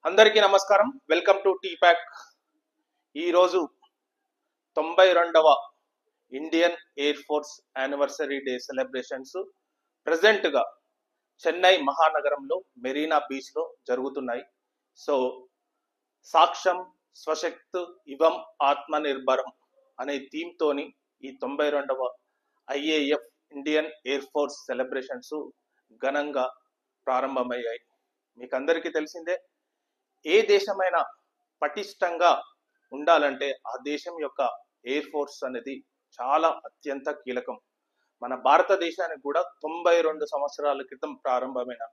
అందరికీ నమస్కారం. Welcome to T pack. ఈరోజు 92వ Indian Air Force anniversary day celebrations ప్రజెంట్గా చెన్నై మహానగరంలో మెరీనా బీచ్లో జరుగుతున్నాయి. సో సాక్ష్యం స్వశక్త్ ఇవం ఆత్మనిర్భరం అనే థీమ్తోని ఈ 92వ IAF Indian Air Force celebrations ఘనంగా ప్రారంభమయ్యాయి. మీకు అందరికీ తెలిసిందే, ఏ దేశమైనా పటిష్టంగా ఉండాలంటే ఆ దేశం యొక్క ఎయిర్ ఫోర్స్ అనేది చాలా అత్యంత కీలకం. మన భారతదేశానికి కూడా 92 సంవత్సరాల క్రితం ప్రారంభమైన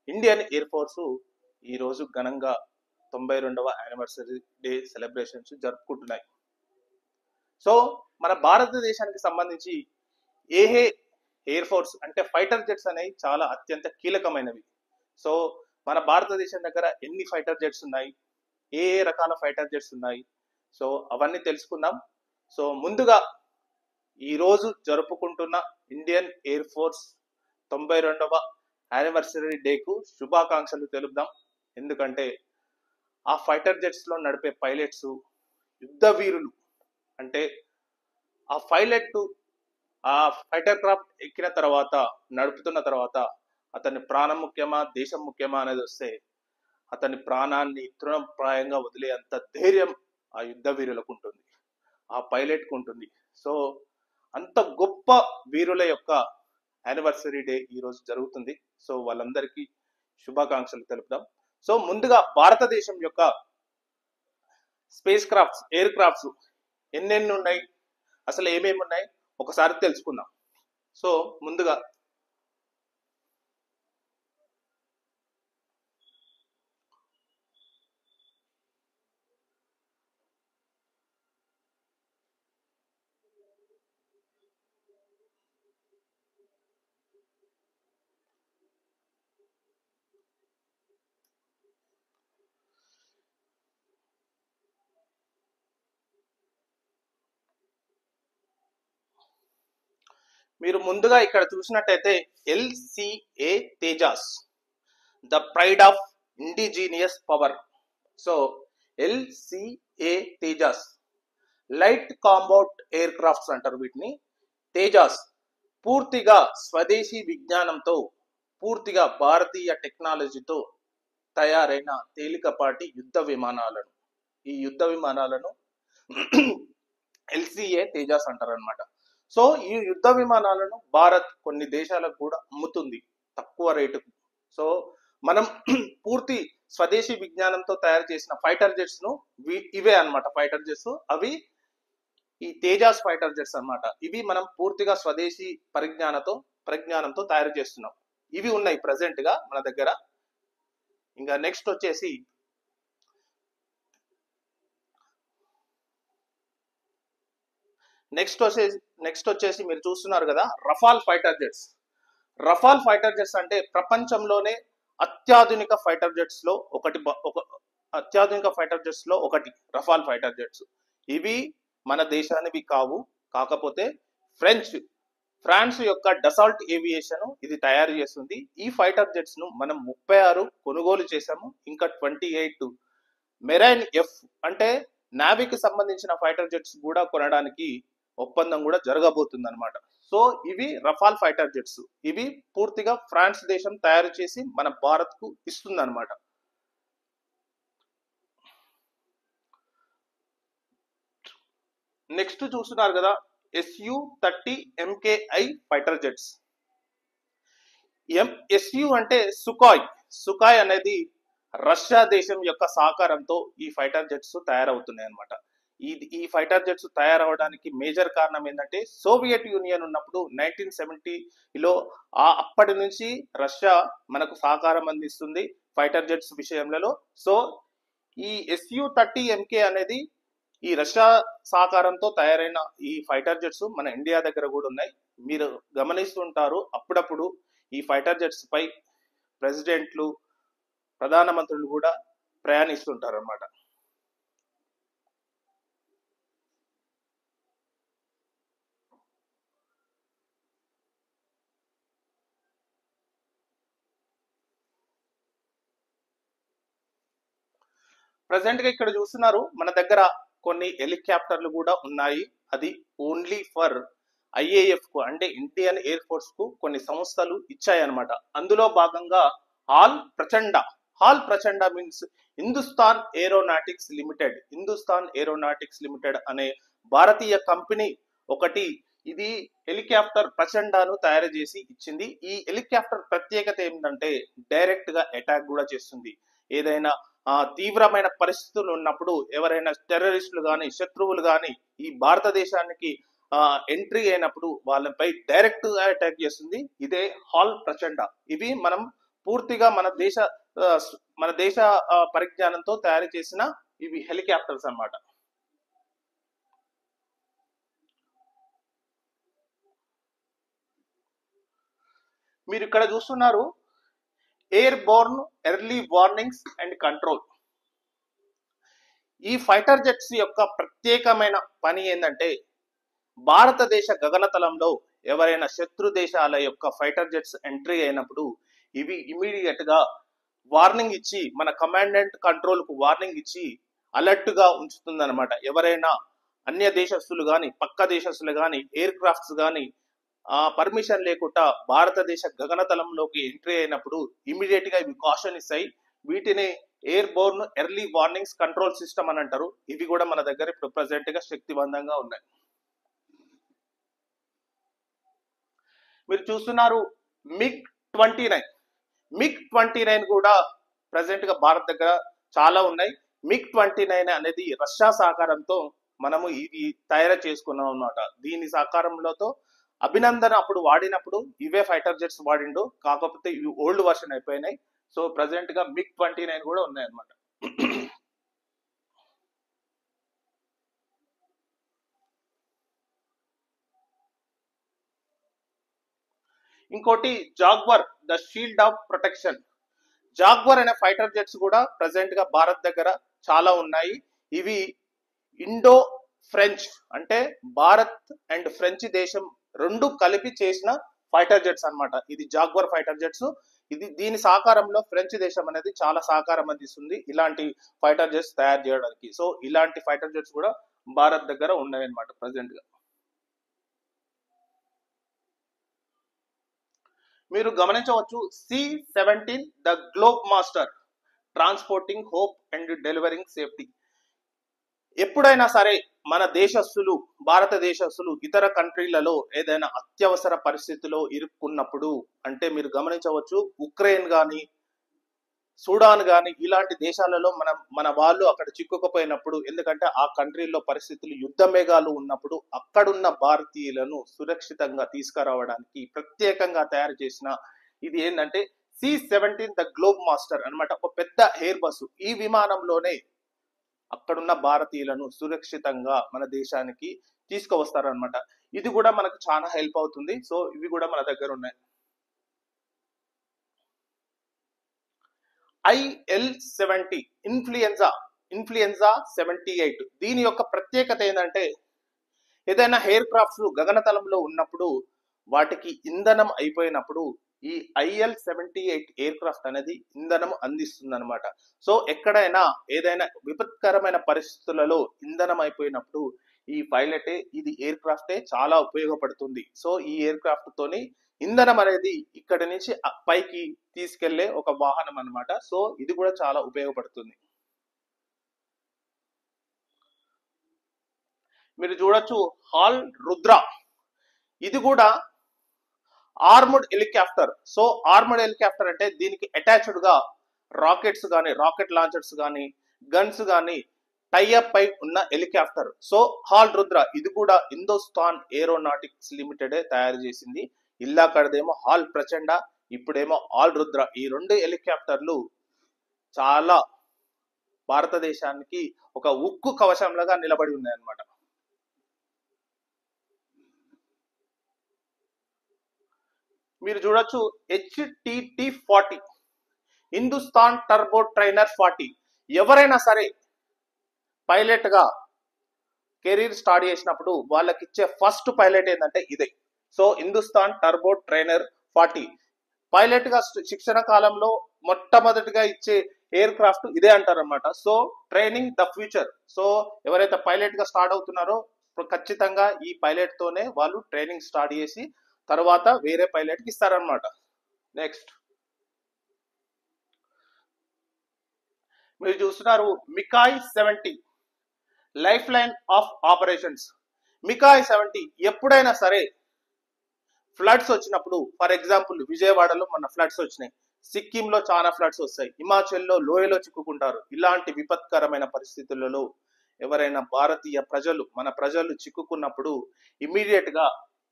ఇండియన్ ఎయిర్ ఫోర్స్ ఈరోజు ఘనంగా 92వ యానివర్సరీ డే సెలబ్రేషన్స్ జరుపుకుంటున్నాయి. సో మన భారతదేశానికి సంబంధించి ఏ ఎయిర్ ఫోర్స్ అంటే ఫైటర్ జెట్స్ అనేవి చాలా అత్యంత కీలకమైనవి. సో మన భారతదేశం దగ్గర ఎన్ని ఫైటర్ జెట్స్ ఉన్నాయి, ఏ రకాల ఫైటర్ జెట్స్ ఉన్నాయి, సో అవన్నీ తెలుసుకుందాం. సో ముందుగా ఈరోజు జరుపుకుంటున్న ఇండియన్ ఎయిర్ ఫోర్స్ 92వ యానివర్సరీ డేకు శుభాకాంక్షలు తెలుపుదాం. ఎందుకంటే ఆ ఫైటర్ జెట్స్లో నడిపే పైలట్స్ యుద్ధ వీరులు. అంటే ఆ ఆ ఫైటర్ క్రాఫ్ట్ ఎక్కిన తర్వాత, నడుపుతున్న తర్వాత అతని ప్రాణం ముఖ్యమా దేశం ముఖ్యమా అనేది వస్తే అతని ప్రాణాన్ని తృణప్రాయంగా వదిలేంత ధైర్యం ఆ యుద్ధ వీరులకు ఉంటుంది, ఆ పైలట్కు ఉంటుంది. సో అంత గొప్ప వీరుల యొక్క యానివర్సరీ డే ఈరోజు జరుగుతుంది. సో వాళ్ళందరికీ శుభాకాంక్షలు తెలుపుదాం. సో ముందుగా భారతదేశం యొక్క స్పేస్ క్రాఫ్ట్స్, ఎయిర్ క్రాఫ్ట్స్ ఎన్నెన్ని ఉన్నాయి, అసలు ఏమేమి ఉన్నాయి ఒకసారి తెలుసుకుందాం. సో ముందుగా మీరు ముందుగా ఇక్కడ చూసినట్టయితే LCA Tejas, the pride of indigenous power. So LCA Tejas light combat aircrafts అంటారు వీటిని. తేజాస్ పూర్తిగా స్వదేశీ విజ్ఞానంతో, పూర్తిగా భారతీయ టెక్నాలజీతో తయారైన తేలికపాటి యుద్ధ విమానాలను, ఈ యుద్ధ విమానాలను ఎల్సిఏ తేజాస్ అంటారు అనమాట. సో ఈ యుద్ధ విమానాలను భారత్ కొన్ని దేశాలకు కూడా అమ్ముతుంది తక్కువ రేటుకు. సో మనం పూర్తి స్వదేశీ విజ్ఞానంతో తయారు చేసిన ఫైటర్ జెట్స్ ను ఇవే అన్నమాట ఫైటర్ జెట్స్. అవి ఈ తేజాస్ ఫైటర్ జెట్స్ అన్నమాట. ఇవి మనం పూర్తిగా స్వదేశీ పరిజ్ఞానంతో తయారు చేస్తున్నాం. ఇవి ఉన్నాయి ప్రజెంట్ గా మన దగ్గర. ఇంకా నెక్స్ట్ వచ్చేసి మీరు చూస్తున్నారు కదా రఫాల్ ఫైటర్ జెట్స్. రఫాల్ ఫైటర్ జెట్స్ అంటే ప్రపంచంలోనే అత్యాధునిక ఫైటర్ జెట్స్ లో ఒకటి రఫాల్ ఫైటర్ జెట్స్. ఇవి మన దేశానివి కావు, కాకపోతే ఫ్రాన్స్ యొక్క డసాల్ట్ ఏవియేషన్ ఇది తయారు చేస్తుంది. ఈ ఫైటర్ జెట్స్ ను మనం 36 కొనుగోలు చేశాము. ఇంకా 28 మెరైన్ ఎఫ్ అంటే నావీకి సంబంధించిన ఫైటర్ జెట్స్ కూడా కొనడానికి ఒప్పందం కూడా జరగబోతుంది అనమాట. సో ఇవి రఫాల్ ఫైటర్ జెట్స్. ఇవి పూర్తిగా ఫ్రాన్స్ దేశం తయారు చేసి మన భారత్ కు ఇస్తుంది అనమాట. నెక్స్ట్ చూస్తున్నారు కదా SU-30 MKI fighter jets. SU అంటే సుకాయ్ అనేది రష్యా దేశం యొక్క సహకారంతో ఈ ఫైటర్ జెట్స్ తయారవుతున్నాయి అనమాట. ఈ ఫైటర్ జెట్స్ తయారవడానికి మేజర్ కారణం ఏంటంటే సోవియట్ యూనియన్ ఉన్నప్పుడు 1970లో అప్పటి నుంచి రష్యా మనకు సహకారం అందిస్తుంది ఫైటర్ జెట్స్ విషయంలో. సో ఈ SU-30 MK అనేది ఈ రష్యా సహకారంతో తయారైన ఈ ఫైటర్ జెట్స్ మన ఇండియా దగ్గర కూడా ఉన్నాయి. మీరు గమనిస్తుంటారు అప్పుడప్పుడు ఈ ఫైటర్ జెట్స్ పై ప్రెసిడెంట్లు, ప్రధానమంత్రులు కూడా ప్రయాణిస్తుంటారు అన్నమాట. ప్రజెంట్ గా ఇక్కడ చూస్తున్నారు మన దగ్గర కొన్ని హెలికాప్టర్లు కూడా ఉన్నాయి. అది ఓన్లీ ఫర్ ఐఏఎఫ్ కు అంటే ఇండియన్ ఎయిర్ ఫోర్స్ కు కొన్ని సంస్థలు ఇచ్చాయన్నమాట. అందులో భాగంగా హాల్ ప్రచండ మీన్స్ హిందుస్థాన్ ఏరోనాటిక్స్ లిమిటెడ్ అనే భారతీయ కంపెనీ ఒకటి ఇది హెలికాప్టర్ ప్రచండాను తయారు చేసి ఇచ్చింది. ఈ హెలికాప్టర్ ప్రత్యేకత ఏంటంటే డైరెక్ట్ గా అటాక్ కూడా చేస్తుంది. ఏదైనా తీవ్రమైన పరిస్థితులు ఉన్నప్పుడు ఎవరైనా టెర్రరిస్టులు కానీ శత్రువులు కానీ ఈ భారతదేశానికి ఎంట్రీ అయినప్పుడు వాళ్ళపై డైరెక్ట్ గా అటాక్ చేస్తుంది. ఇదే హాల్ ప్రచండ. ఇవి మనం పూర్తిగా మన దేశ పరిజ్ఞానంతో తయారు చేసిన ఇవి హెలికాప్టర్స్ అన్నమాట. మీరు ఇక్కడ చూస్తున్నారు air Born early warnings and control. ఈ ఫైటర్ జెట్స్ యొక్క ప్రత్యేకమైన పని ఏంటంటే భారతదేశ గగనతలంలో ఎవరైనా శత్రు దేశాల యొక్క ఫైటర్ జెట్స్ ఎంట్రీ అయినప్పుడు ఇవి ఇమీడియట్ గా వార్నింగ్ ఇచ్చి మన కమాండెంట్ కంట్రోల్ కు వార్నింగ్ ఇచ్చి అలర్ట్ గా ఉంచుతుంది అనమాట. ఎవరైనా అన్య దేశస్తులు కానీ పక్క దేశస్తులు కానీ ఎయిర్ క్రాఫ్ట్స్ కానీ పర్మిషన్ లేకుండా భారతదేశ గగనతలంలోకి ఎంట్రీ అయినప్పుడు ఇమీడియట్ గా ఇవి కాషన్ ఇస్తాయి. వీటిని air Born early warnings control system అని అంటారు. ఇవి కూడా మన దగ్గర ఇప్పుడు ప్రెసెంట్ గా శక్తివంతంగా ఉన్నాయి. మీరు చూస్తున్నారు MiG-29 కూడా ప్రెసెంట్ గా భారత్ దగ్గర చాలా ఉన్నాయి. MiG-29 అనేది రష్యా సహకారంతో మనము ఇది తయారు చేసుకున్నాం అన్నమాట. దీని సహకారంలో అభినందన అప్పుడు వాడినప్పుడు ఇవే ఫైటర్ జెట్స్ వాడిండు, కాకపోతే ఇవి ఓల్డ్ వర్షన్ అయిపోయినాయి. సో ప్రెసెంట్ గా MiG-29 కూడా ఉన్నాయి అన్నమాట. ఇంకోటి Jaguar the shield of protection. Jaguar అనే ఫైటర్ జెట్స్ కూడా ప్రెసెంట్ గా భారత్ దగ్గర చాలా ఉన్నాయి. ఇవి ఇండో ఫ్రెంచ్ అంటే భారత్ అండ్ ఫ్రెంచ్ దేశం రెండు కలిపి చేసిన ఫైటర్ జెట్స్ అన్నమాట. ఇది జాగ్వర్ ఫైటర్ జెట్స్. దీని సహకారంలో ఫ్రెంచ్ దేశం అనేది చాలా సహకారం అందిస్తుంది ఇలాంటి ఫైటర్ జెట్స్ తయారు చేయడానికి. సో ఇలాంటి ఫైటర్ జెట్స్ కూడా భారత్ దగ్గర ఉన్నాయి అన్నమాట ప్రెసెంట్ గా. మీరు గమనించవచ్చు C-17 the globe master transporting hope and delivering safety. ఎప్పుడైనా సరే మన దేశస్తులు భారతదేశస్తులు ఇతర కంట్రీలలో ఏదైనా అత్యవసర పరిస్థితిలో ఇరుక్కున్నప్పుడు అంటే మీరు గమనించవచ్చు ఉక్రెయిన్ కానీ సూడాన్ కానీ ఇలాంటి దేశాలలో మన వాళ్ళు అక్కడ చిక్కుకుపోయినప్పుడు, ఎందుకంటే ఆ కంట్రీలో పరిస్థితులు యుద్ధ మేఘాలు ఉన్నప్పుడు అక్కడున్న భారతీయులను సురక్షితంగా తీసుకురావడానికి ప్రత్యేకంగా తయారు చేసిన ఇది ఏంటంటే C-17 ద గ్లోబ్ మాస్టర్ అన్నమాట. ఒక పెద్ద ఎయిర్ బస్సు. ఈ విమానంలోనే అక్కడున్న భారతీయులను సురక్షితంగా మన దేశానికి తీసుకువస్తారనమాట. ఇది కూడా మనకు చాలా హెల్ప్ అవుతుంది. సో ఇవి కూడా మన దగ్గర ఉన్నాయి. IL-70 influenza 78. దీని యొక్క ప్రత్యేకత ఏంటంటే ఏదైనా ఎయిర్ క్రాఫ్ట్స్ గగనతలంలో ఉన్నప్పుడు వాటికి ఇంధనం అయిపోయినప్పుడు ఈ IL-78 ఎయిర్ క్రాఫ్ట్ అనేది ఇంధనం అందిస్తుంది అనమాట. సో ఎక్కడైనా ఏదైనా విపత్కరమైన పరిస్థితులలో ఇంధనం అయిపోయినప్పుడు ఈ పైలటే ఇది ఎయిర్ క్రాఫ్టే చాలా ఉపయోగపడుతుంది. సో ఈ ఎయిర్ క్రాఫ్ట్ తోని ఇంధనం అనేది ఇక్కడి నుంచి పైకి తీసుకెళ్లే ఒక వాహనం అన్నమాట. సో ఇది కూడా చాలా ఉపయోగపడుతుంది. మీరు చూడొచ్చు హాల్ రుద్ర. ఇది కూడా armed helicopter. So armed helicopter అంటే దీనికి అటాచ్డ్ గా రాకెట్స్ కానీ రాకెట్ లాంచర్స్ కానీ గన్స్ కానీ టైఅప్ అయి ఉన్న హెలికాప్టర్. సో హాల్ రుద్ర ఇది కూడా హిందుస్థాన్ ఏరోనాటిక్స్ లిమిటెడ్ తయారు చేసింది. ఇల్లాకడదేమో హాల్ ప్రచండ, ఇప్పుడేమో హాల్ రుద్ర. ఈ రెండు హెలికాప్టర్లు చాలా భారతదేశానికి ఒక ఉక్కు కవచంలాగా నిలబడి ఉన్నాయి అన్నమాట. మీరు చూడొచ్చు HTT-40 హిందుస్థాన్ టర్బో ట్రైనర్ 40. ఎవరైనా సరే పైలట్ గా కెరీర్ స్టార్ట్ చేసినప్పుడు వాళ్ళకి ఇచ్చే ఫస్ట్ పైలట్ ఏంటంటే ఇదే. So Hindustan turbo trainer 40 pilot గా శిక్షణ కాలంలో మొట్టమొదటిగా ఇచ్చే ఎయిర్ క్రాఫ్ట్ ఇదే అంటారనమాట. So training the future. So ఎవరైతే పైలట్ గా స్టార్ట్ అవుతున్నారో ఖచ్చితంగా ఈ పైలట్ తోనే వాళ్ళు ట్రైనింగ్ స్టార్ట్ చేసి తర్వాత వేరే పైలట్ కి ఇస్తారనమాట. నెక్స్ట్ మీరు చూస్తున్నారు మికాయ్ 70 లైఫ్ లైన్ ఆఫ్ ఆపరేషన్స్. మికాయ్ 70 ఎప్పుడైనా సరే ఫ్లడ్స్ వచ్చినప్పుడు, ఫర్ ఎగ్జాంపుల్ విజయవాడలో మన ఫ్లడ్స్ వచ్చినాయి, సిక్కింలో చాలా ఫ్లడ్స్ వస్తాయి, హిమాచల్లో లోయలో చిక్కుకుంటారు. ఇలాంటి విపత్కరమైన పరిస్థితులలో ఎవరైనా భారతీయ ప్రజలు మన ప్రజలు చిక్కుకున్నప్పుడు ఇమీడియట్ గా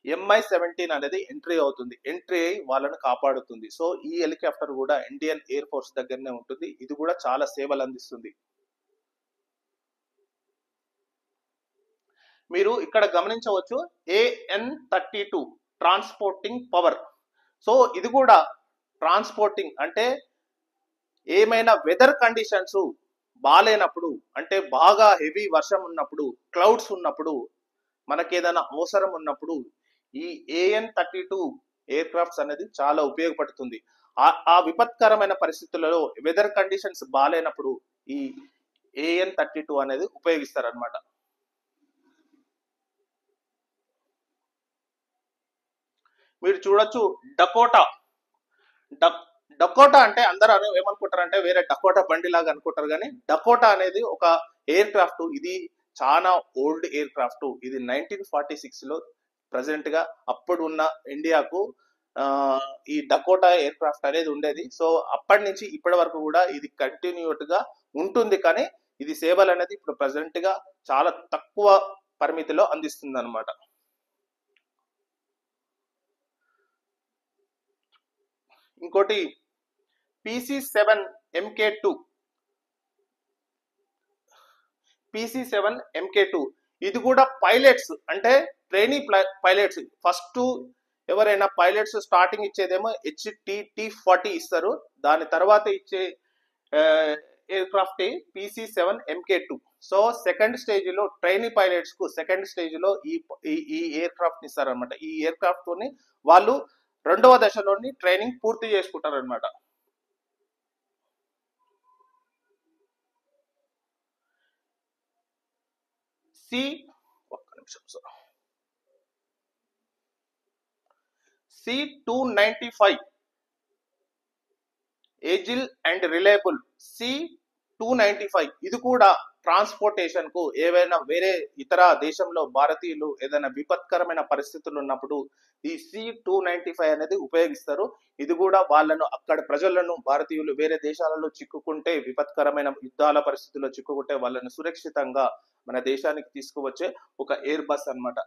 MI-17 అనేది ఎంట్రీ అవుతుంది. ఎంట్రీ అయి వాళ్ళని కాపాడుతుంది. సో ఈ హెలికాప్టర్ కూడా ఇండియన్ ఎయిర్ ఫోర్స్ దగ్గరనే ఉంటుంది. ఇది కూడా చాలా సేవలు అందిస్తుంది. మీరు ఇక్కడ గమనించవచ్చు AN-32 ట్రాన్స్పోర్టింగ్ పవర్. సో ఇది కూడా ట్రాన్స్పోర్టింగ్ అంటే ఏమైనా వెదర్ కండిషన్స్ బాగాలేనప్పుడు, అంటే బాగా హెవీ వర్షం ఉన్నప్పుడు, క్లౌడ్స్ ఉన్నప్పుడు, మనకేదైనా అవసరం ఉన్నప్పుడు ఈ AN-32 ఎయిర్ క్రాఫ్ట్స్ అనేది చాలా ఉపయోగపడుతుంది. ఆ విపత్కరమైన పరిస్థితులలో వెదర్ కండిషన్స్ బాగాలేనప్పుడు ఈ AN-32 అనేది ఉపయోగిస్తారనమాట. మీరు చూడొచ్చు డకోటా. డకోటా అంటే అందరూ ఏమనుకుంటారంటే వేరే డకోటా బండి లాగా అనుకుంటారు, కానీ డకోటా అనేది ఒక ఎయిర్ క్రాఫ్ట్. ఇది చాలా ఓల్డ్ ఎయిర్ క్రాఫ్ట్. ఇది 1946 లో ప్రెసెంట్ గా అప్పుడు ఉన్న ఇండియాకు ఈ డకోటా ఎయిర్ క్రాఫ్ట్ అనేది ఉండేది. సో అప్పటి నుంచి ఇప్పటి వరకు కూడా ఇది కంటిన్యూట్ గా ఉంటుంది, కానీ ఇది సేవలు అనేది ఇప్పుడు ప్రెసెంట్ గా చాలా తక్కువ పరిమితిలో అందిస్తుంది అనమాట. ఇంకోటి PC-7 MK2. PC-7 MK2 ఇది కూడా పైలట్స్ అంటే ట్రైనీ పైలట్స్. ఫస్ట్ ఎవరైనా పైలట్స్ స్టార్టింగ్ ఇచ్చేదేమో HTT-40 ఇస్తారు. దాని తర్వాత ఇచ్చే air craft PC-7 MK2. So second stage లో ట్రైనీ పైలట్స్ కు సెకండ్ స్టేజ్ లో ఈ ఎయిర్ క్రాఫ్ట్ ఇస్తారు అనమాట. ఈ ఎయిర్ క్రాఫ్ట్ తోని వాళ్ళు రెండవ దశలోని ట్రైనింగ్ పూర్తి చేసుకుంటారు అనమాట. C-295 Ezhil and reliable. C-295 ఇది కూడా ట్రాన్స్పోర్టేషన్ కు ఏవైనా వేరే ఇతర దేశంలో భారతీయులు ఏదైనా విపత్కరమైన పరిస్థితులు ఉన్నప్పుడు ఈ C-295 అనేది ఉపయోగిస్తారు. ఇది కూడా వాళ్ళను అక్కడ ప్రజలను భారతీయులు వేరే దేశాలలో చిక్కుకుంటే, విపత్కరమైన యుద్ధాల పరిస్థితుల్లో చిక్కుకుంటే వాళ్ళను సురక్షితంగా మన దేశానికి తీసుకువచ్చే ఒక ఎయిర్ బస్ అన్నమాట.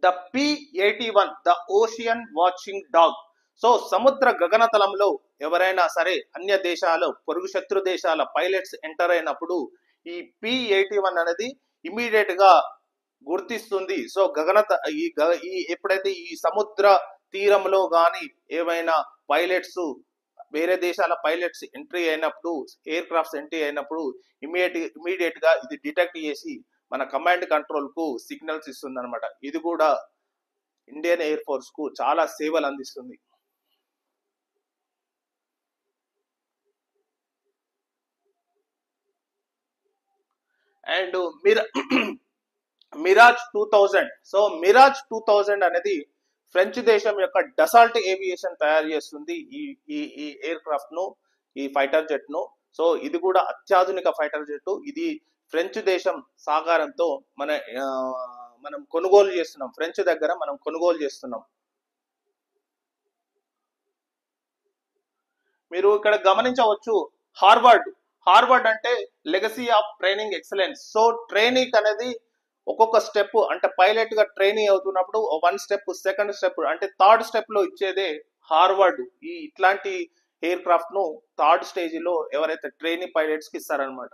The P-81 the ocean watching dog. So సముద్ర గగనతలంలో ఎవరైనా సరే అన్య దేశాలు, పొరుగు శత్రు దేశాల పైలట్స్ ఎంటర్ అయినప్పుడు ఈ P-81 అనేది ఇమీడియట్ గా గుర్తిస్తుంది. సో ఎప్పుడైతే ఈ సముద్ర తీరంలో గాని ఏమైనా పైలట్స్ వేరే దేశాల పైలట్స్ ఎంట్రీ అయినప్పుడు, ఎయిర్ క్రాఫ్ట్స్ ఎంట్రీ అయినప్పుడు ఇమీడియట్ గా ఇది డిటెక్ట్ చేసి మన కమాండ్ కంట్రోల్ కు సిగ్నల్స్ ఇస్తుంది అనమాట. ఇది కూడా ఇండియన్ ఎయిర్ ఫోర్స్ కు చాలా సేవలు అందిస్తుంది. అండ్ మిరాజ్ 2000. సో మిరాజ్ 2000 అనేది ఫ్రెంచ్ దేశం యొక్క డసాల్ట్ ఏవియేషన్ తయారు చేస్తుంది ఈ ఎయిర్ క్రాఫ్ట్ ను, ఈ ఫైటర్ జెట్ ను. సో ఇది కూడా అత్యాధునిక ఫైటర్ జెట్. ఇది ఫ్రెంచ్ దేశం సహకారంతో మనం కొనుగోలు చేస్తున్నాం. ఫ్రెంచ్ దగ్గర మనం కొనుగోలు చేస్తున్నాం. మీరు ఇక్కడ గమనించవచ్చు హార్వర్డ్ అంటే legacy of training excellence. So training అనేది ఒక్కొక్క స్టెప్, అంటే పైలట్ గా ట్రైనింగ్ అవుతున్నప్పుడు 1 స్టెప్, సెకండ్ స్టెప్, అంటే థర్డ్ స్టెప్ లో ఇచ్చేదే హార్వర్డ్. ఇట్లాంటి ఎయిర్ క్రాఫ్ట్ ను థర్డ్ స్టేజ్ లో ఎవరైతే ట్రైనింగ్ పైలట్స్ కి ఇస్తారనమాట.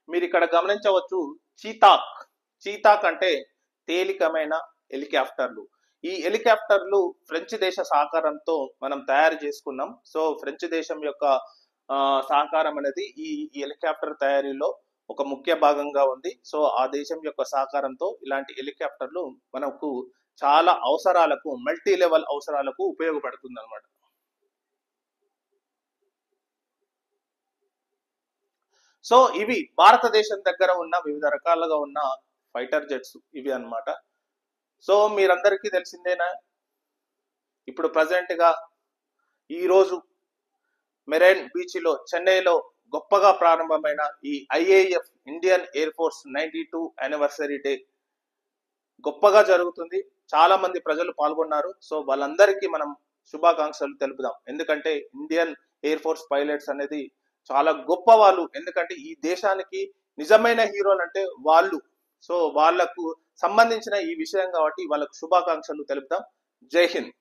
మీరు ఇక్కడ గమనించవచ్చు చీతాక్ అంటే తేలికమైన హెలికాప్టర్లు. ఈ హెలికాప్టర్లు ఫ్రెంచ్ దేశ సహకారంతో మనం తయారు చేసుకున్నాం. సో ఫ్రెంచ్ దేశం యొక్క సహకారం అనేది ఈ హెలికాప్టర్ తయారీలో ఒక ముఖ్య భాగంగా ఉంది. సో ఆ దేశం యొక్క సహకారంతో ఇలాంటి హెలికాప్టర్లు మనకు చాలా అవసరాలకు, మల్టీ లెవెల్ అవసరాలకు ఉపయోగపడుతుంది అనమాట. సో ఇవి భారతదేశం దగ్గర ఉన్న వివిధ రకాలుగా ఉన్న ఫైటర్ జెట్స్ ఇవి అన్నమాట. సో మీరందరికీ తెలిసిందేనా, ఇప్పుడు ప్రజెంట్ గా ఈ రోజు మెరైన్ బీచ్ లో చెన్నైలో గొప్పగా ప్రారంభమైన ఈ IAF Indian Air force 92 anniversary day గొప్పగా జరుగుతుంది. చాలా మంది ప్రజలు పాల్గొన్నారు. సో వాళ్ళందరికీ మనం శుభాకాంక్షలు తెలుపుదాం. ఎందుకంటే ఇండియన్ ఎయిర్ ఫోర్స్ పైలట్స్ అనేది చాలా గొప్ప వాళ్ళు. ఎందుకంటే ఈ దేశానికి నిజమైన హీరోలు అంటే వాళ్ళు. సో వాళ్లకు సంబంధించిన ఈ విషయం కాబట్టి వాళ్ళకు శుభాకాంక్షలు తెలుపుదాం. జై హింద్.